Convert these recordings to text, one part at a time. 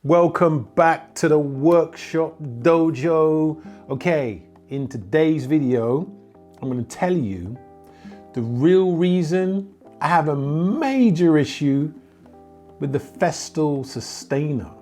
Welcome back to the workshop dojo. Okay, in today's video, I'm going to tell you the real reason I have a major issue with the Festool Systainer.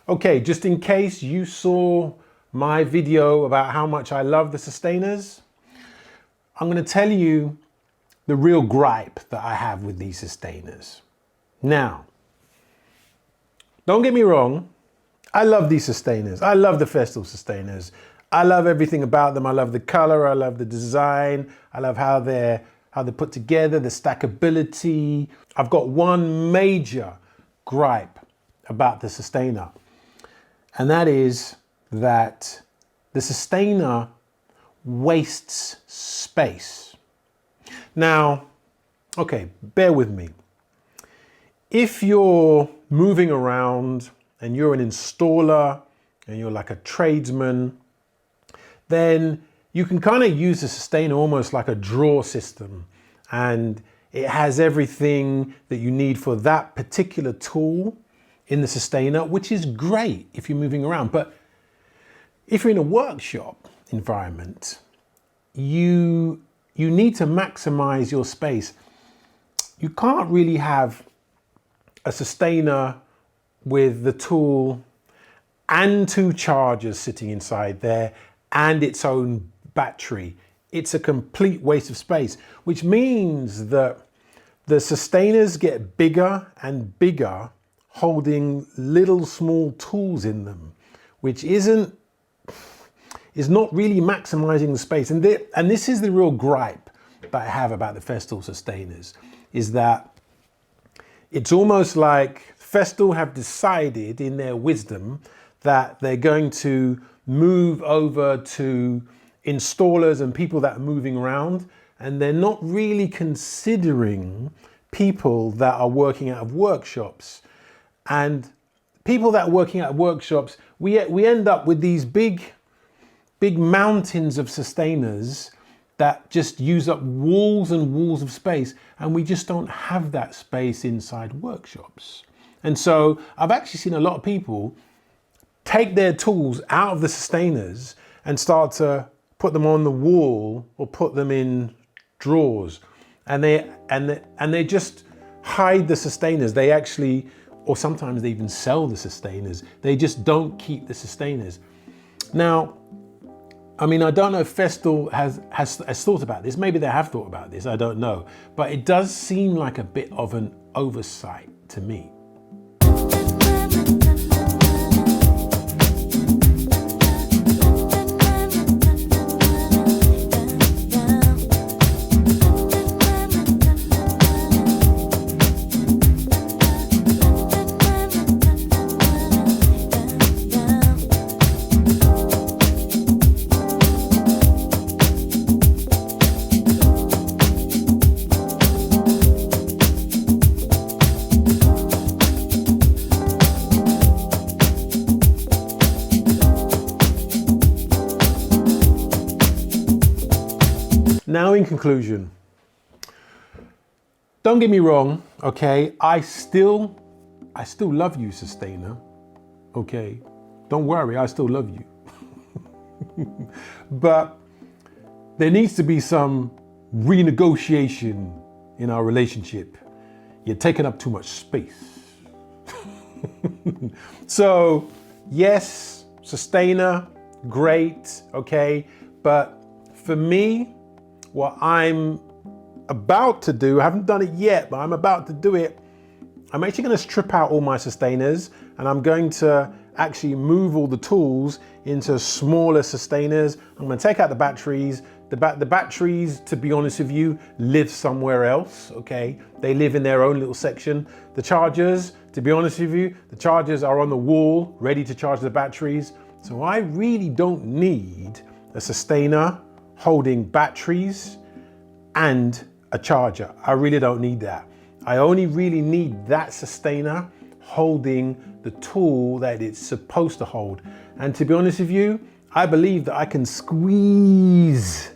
Okay, just in case you saw my video about how much I love the Systainers, I'm going to tell you the real gripe that I have with these Systainers. Now, don't get me wrong, I love these Systainers. I love the Festool Systainers. I love everything about them. I love the color, I love the design, I love how they're put together, the stackability. I've got one major gripe about the Systainer. And that is that the Systainer wastes space. Now, okay, bear with me. If you're moving around and you're an installer and you're like a tradesman, then you can kind of use the Systainer almost like a drawer system. And it has everything that you need for that particular tool in the Systainer, which is great if you're moving around. But if you're in a workshop environment, you need to maximize your space. You can't really have a Systainer with the tool and two chargers sitting inside there and its own battery. It's a complete waste of space, which means that the Systainers get bigger and bigger, holding little small tools in them, which is not really maximizing the space. And this is the real gripe that I have about the Festool Systainers, is that it's almost like Festool have decided in their wisdom that they're going to move over to installers and people that are moving around, and they're not really considering people that are working out of workshops. And people that are working at workshops, we end up with these big mountains of Systainers that just use up walls and walls of space, and we just don't have that space inside workshops. And so I've actually seen a lot of people take their tools out of the Systainers and start to put them on the wall or put them in drawers, and they just hide the Systainers. They actually, or sometimes they even sell the Systainers. They just don't keep the Systainers. Now, I mean, I don't know if Festool has thought about this. Maybe they have thought about this, I don't know. But it does seem like a bit of an oversight to me. Now, in conclusion, don't get me wrong, okay? I still love you, Systainer, okay? Don't worry, I still love you. But there needs to be some renegotiation in our relationship. You're taking up too much space. So, yes, Systainer, great, okay? But for me, what I'm about to do, I haven't done it yet, but I'm about to do it. I'm actually going to strip out all my Systainers, and I'm going to actually move all the tools into smaller Systainers. I'm going to take out the batteries. The batteries, to be honest with you, live somewhere else, okay? They live in their own little section. The chargers, to be honest with you, the chargers are on the wall, ready to charge the batteries. So I really don't need a Systainer holding batteries and a charger. I really don't need that. I only really need that sustainer holding the tool that it's supposed to hold. And to be honest with you, I believe that I can squeeze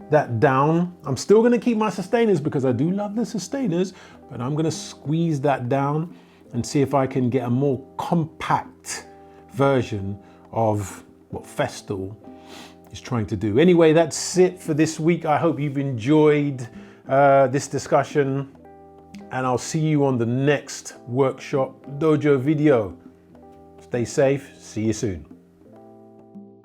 that down. I'm still going to keep my sustainers because I do love the sustainers, but I'm going to squeeze that down and see if I can get a more compact version of what Festool is trying to do. Anyway, that's it for this week. I hope you've enjoyed this discussion, and I'll see you on the next workshop dojo video. Stay safe. See you soon.